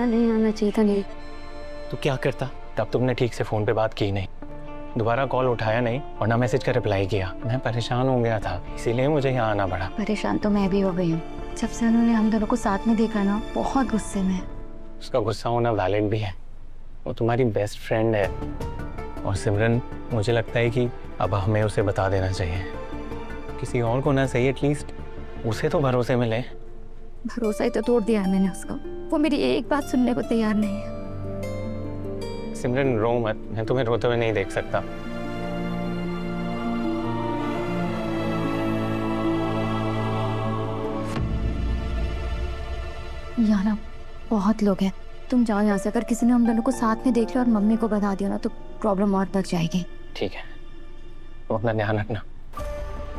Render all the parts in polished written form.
पता नहीं आना चाहिए था। नहीं तो क्या करता? तब तुमने ठीक से फोन पे बात की नहीं, दोबारा कॉल उठाया नहीं और ना मैसेज का रिप्लाई किया। मैं परेशान हो गया था, इसीलिए मुझे यहाँ आना पड़ा। परेशान तो मैं भी हो गई हूँ। जब से उन्होंने हम दोनों को साथ में देखा ना, बहुत गुस्से में। उसका गुस्सा होना वैलिड भी है, वो तुम्हारी बेस्ट फ्रेंड है। और सिमरन, मुझे लगता है कि अब हमें उसे बता देना चाहिए। किसी और को ना सही, एटलीस्ट उसे तो भरोसे मिले। भरोसा ही तो तोड़ दिया है मैंने उसका। वो मेरी एक बात सुनने को तैयार नहीं है। सिमरन रो मत, मैं तुम्हें रोते हुए नहीं देख सकता। यहाँ ना बहुत लोग हैं, तुम जाओ यहाँ से। अगर किसी ने हम दोनों को साथ में देख लिया और मम्मी को बता दिया ना, तो प्रॉब्लम और बढ़ जाएगी। ठीक है, तुम अपना ध्यान रखना।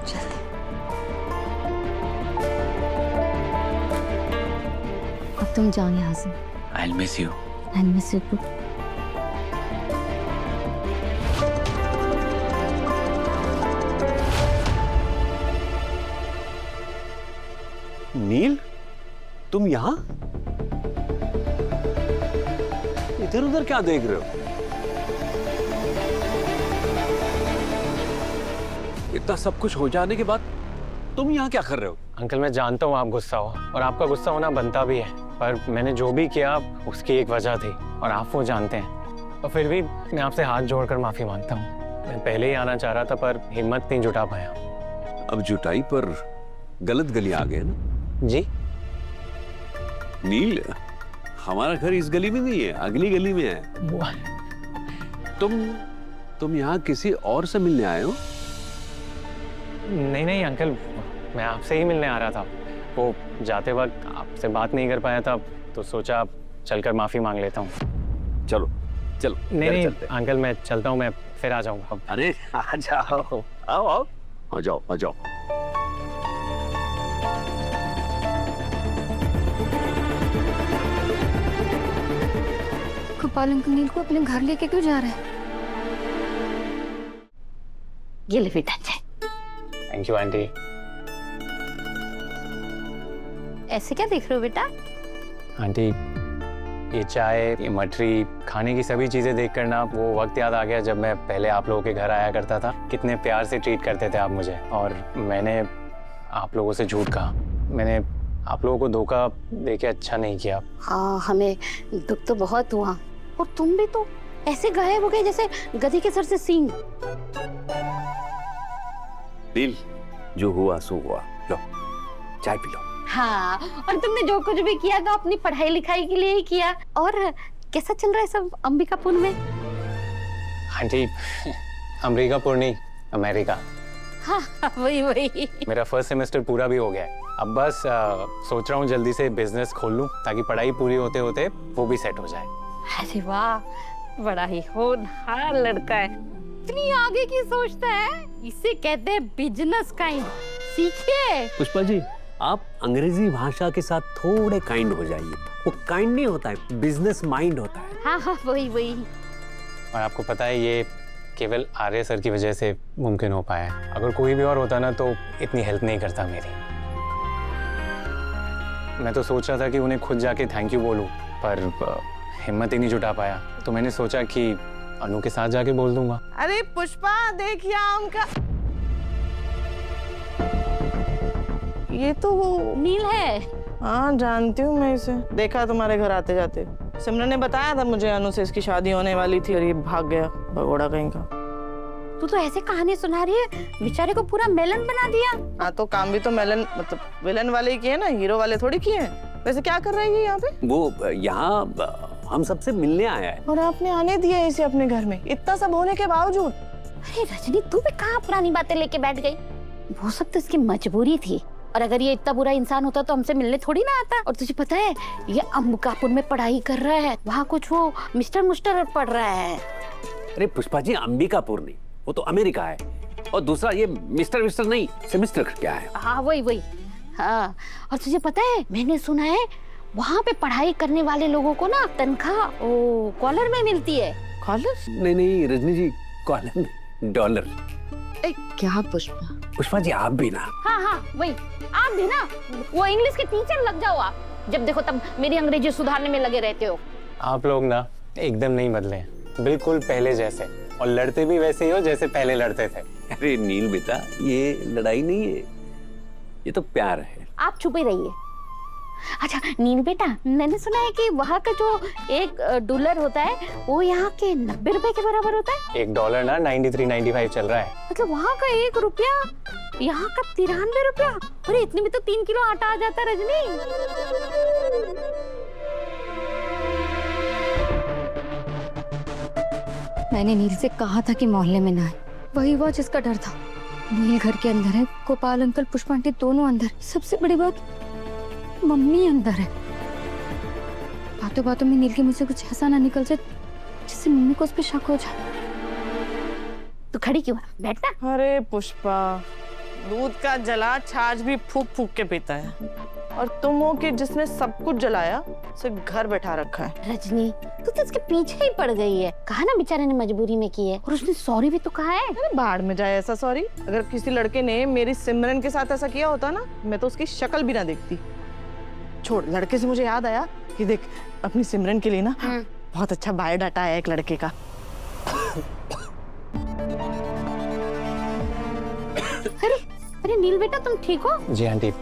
चलते। अब तुम जाओ यहाँ से। I'll miss you. I'll miss you too. नील, तुम यहाँ? इधर उधर क्या देख रहे हो? इतना सब कुछ हो जाने के बाद तुम यहाँ क्या कर रहे हो? अंकल, मैं जानता हूँ आप गुस्सा हो और आपका गुस्सा होना बनता भी है, पर मैंने जो भी किया उसकी एक वजह थी और आप वो जानते हैं। और फिर भी मैं आपसे हाथ जोड़कर माफी मांगता हूँ। मैं पहले ही आना चाह रहा था पर हिम्मत नहीं जुटा पाया। अब जुटाई पर गलत गली आ गए ना? जी? नील, हमारा घर इस गली में नहीं है, अगली गली में है। तुम यहाँ किसी और से मिलने आए हो? नहीं नहीं अंकल, मैं आपसे ही मिलने आ रहा था। वो जाते वक्त आपसे बात नहीं कर पाया था, तो सोचा चलकर माफी मांग लेता हूँ। चलो चलो। नहीं चलते। अंकल, मैं चलता हूँ, मैं फिर आ जाऊंगा। अरे आ जाओ, आओ आओ, आ जाओ आ जाओ। गोपाल अंकल नील को अपने घर लेके क्यों जा रहे हैं? ये ले बेटा चाय। Thank you aunty. ऐसे क्या देख रहे हो बेटा? आंटी, ये चाय, ये मठरी, खाने की सभी चीजें देखकर ना वो वक्त याद आ गया जब मैं पहले आप लोगों के घर आया करता था। कितने प्यार से ट्रीट करते थे आप मुझे, और मैंने आप लोगों से झूठ कहा। मैंने आप लोगों को धोखा देके अच्छा नहीं किया। हाँ, हमें दुख तो बहुत हुआ। और तुम भी तो ऐसे गायब हो गए जैसे गधी के सर से सींग। नील, जो हुआ सो हुआ, लो चाय पी लो। हाँ, और तुमने जो कुछ भी किया तो अपनी पढ़ाई लिखाई के लिए ही किया। और कैसा चल रहा है सब अंबिकापुर में? आंटी, अमेरिकापुर नहीं, अमेरिका। हाँ, वही वही। मेरा फर्स्ट सेमेस्टर पूरा भी हो गया है। अब बस सोच रहा हूँ जल्दी से बिजनेस खोल लूँ ताकि पढ़ाई पूरी होते होते वो भी सेट हो जाए। अरे वाह, बड़ा ही होनहार लड़का है। इतनी आगे की सोचता है, इसे कहते हैं बिजनेस काइंड। सीखिए। पुष्पा जी, आप अंग्रेजी भाषा के साथ थोड़े काइंड हो जाइए। वो काइंड नहीं होता है, बिजनेस माइंड होता है। हाँ हाँ, वही वही। और आपको पता है ये केवल आर्य सर की वजह से मुमकिन हो पाया है। अगर कोई भी और होता ना तो इतनी हेल्प नहीं करता मेरी। मैं तो सोच रहा था कि उन्हें खुद जाके थैंक यू बोलूं, पर हिम्मत ही नहीं जुटा पाया। तो मैंने सोचा कि अनु के साथ जाके बोल दूंगा। अरे पुष्पा, देखिए आम का। ये तो वो नील है। हाँ, जानती हूँ मैं इसे, देखा तुम्हारे घर आते जाते। सिमरन ने बताया था मुझे अनु से इसकी शादी होने वाली थी और ये भाग गया, भगोड़ा कहीं का। तू तो ऐसे कहानी सुना रही है, बेचारे को पूरा मेलन बना दिया। हाँ, तो काम भी तो मेलन मतलब विलन वाले ही किए ना, हीरो वाले थोड़ी किए हैं। वैसे क्या कर रही है यहाँ पे? वो यहाँ हम सबसे मिलने आया है। और आपने आने दिया इसे अपने घर में, इतना सब होने के बावजूद? अरे रजनी, तू भी कहाँ पुरानी बातें लेके बैठ गई? वो सब तो इसकी मजबूरी थी, और अगर ये इतना बुरा इंसान होता तो हमसे मिलने थोड़ी ना आता। और तुझे पता है, ये अंबिकापुर में पढ़ाई कर रहा है, वहाँ कुछ वो मिस्टर मुस्टर पढ़ रहा है। अरे पुष्पा जी, अंबिकापुर नहीं, वो तो अमेरिका है। और दूसरा ये मिस्टर विस्टर नहीं, सेमिस्टर क्या है? हाँ, वही वही। हाँ, और तुझे पता है, मैंने सुना है वहाँ पे पढ़ाई करने वाले लोगों को ना तनख्वाह कॉलर में मिलती है। कॉलर? नहीं नहीं रजनी जी, कॉलर नहीं, डॉलर। क्या पुष्पा? पुष्पा जी, आप भी ना। हाँ हाँ, वही, आप भी ना वो इंग्लिश के टीचर लग जाओ आप। जब देखो तब मेरी अंग्रेजी सुधारने में लगे रहते हो। आप लोग ना एकदम नहीं बदले हैं, बिल्कुल पहले जैसे, और लड़ते भी वैसे ही हो जैसे पहले लड़ते थे। अरे नील बेटा, ये लड़ाई नहीं है, ये तो प्यार है। आप चुप ही रहिए। अच्छा नील बेटा, मैंने सुना है कि वहाँ का जो $1 होता है वो यहाँ के 90 रुपए के बराबर होता है। $1 ना 93-95 चल रहा है। मतलब वहाँ का ₹1 यहाँ का 93 रुपया। अरे इतने में तो 3 किलो आटा आ जाता रजनी। मैंने नील से कहा था कि मोहल्ले में ना आए, वही हुआ जिसका डर था। नील घर के अंदर है, गोपाल अंकल, पुष्पा आंटी दोनों अंदर। सबसे बड़ी बात, मम्मी अंदर है। बातों बातों में नील के मुझ से कुछ ऐसा ना निकल जाए जिससे मम्मी को उस पर शक हो जाए। तू खड़ी क्यों है? बैठना। अरे पुष्पा, दूध का जला छाछ भी फूक फूक के पीता है, और तुम हो कि जिसने सब कुछ जलाया उसे घर बैठा रखा है। रजनी तू तो उसके पीछे ही पड़ गई है। कहा ना बेचारे ने मजबूरी में की है, और उसने सॉरी भी तो कहा है। अरे बाहर में जाए ऐसा सॉरी। अगर किसी लड़के ने मेरी सिमरन के साथ ऐसा किया होता ना, मैं तो उसकी शक्ल भी ना देखती। छोड़, लड़के से मुझे याद आया कि देख, अपनी सिमरन के लिए ना बहुत अच्छा बायोडाटा है एक लड़के का। अरे नील बेटा तुम ठीक हो? जी आंटी,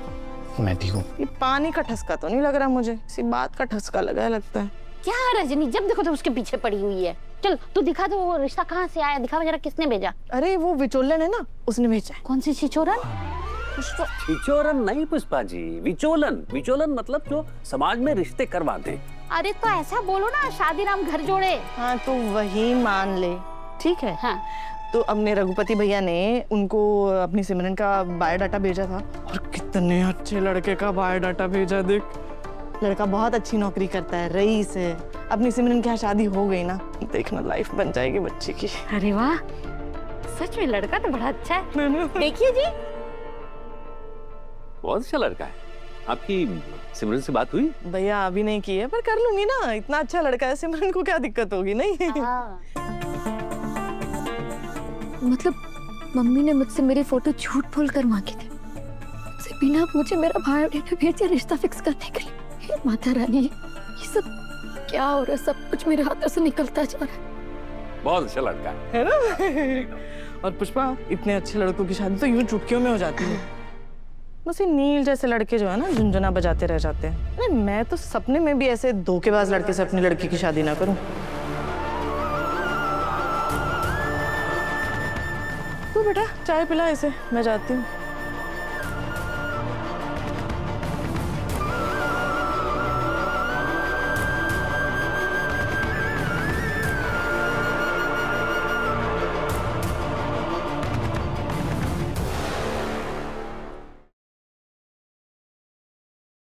मैं ठीक हूँ। ये पानी का ठसका तो नहीं लग रहा मुझे, इसी बात का ठसका लगा है लगता है। क्या रजनी, जब देखो तो उसके पीछे पड़ी हुई है। चल तू दिखा दो वो रिश्ता कहाँ से आया, दिखा जरा किसने भेजा। अरे वो विचोलन है ना, उसने भेजा है। कौन सी छिछोरन? छिछोरन नहीं पुष्पा जी, विचोलन। विचोलन मतलब जो समाज में रिश्ते करवाते हैं। अरे तो ऐसा बोलो ना, शादी राम घर जोड़े। हाँ तो वही मान ले, ठीक है। हाँ तो अपने रघुपति भैया ने उनको अपनी सिमरन का बायोडाटा भेजा था, और कितने अच्छे लड़के का बायोडाटा भेजा। देख, लड़का बहुत अच्छी नौकरी करता है, रईस है। अपनी सिमरन के यहाँ शादी हो गई ना, देखना लाइफ बन जाएगी बच्चे की। अरे वाह, सच में लड़का तो बड़ा अच्छा है। देखिए जी, बहुत अच्छा लड़का है। आपकी सिमरन से बात हुई? भैया अभी नहीं की है, पर कर लूंगी ना। इतना अच्छा लड़का है, सिमरन को क्या दिक्कत होगी? नहीं मतलब मम्मी ने मुझसे मेरी फोटो झूठ बोल कर मांगी थी, मुझसे बिना पूछे मेरा बायोडाटा भेजा रिश्ता फिक्स करने के लिए। माता रानी, ये सब क्या हो रहा है? सब कुछ मेरे हाथों से निकलता जा रहा है। बहुत अच्छा लड़का है ना? और पुष्पा, इतने अच्छे लड़कों की शादी तो यूं चुटकियों में हो जाती है। बस ये नील जैसे लड़के जो है ना, झुनझुना बजाते रह जाते हैं। अरे मैं तो सपने में भी ऐसे धोखेबाज लड़के से अपनी लड़की की शादी ना करूं। तू बेटा चाय पिला इसे, मैं जाती हूँ।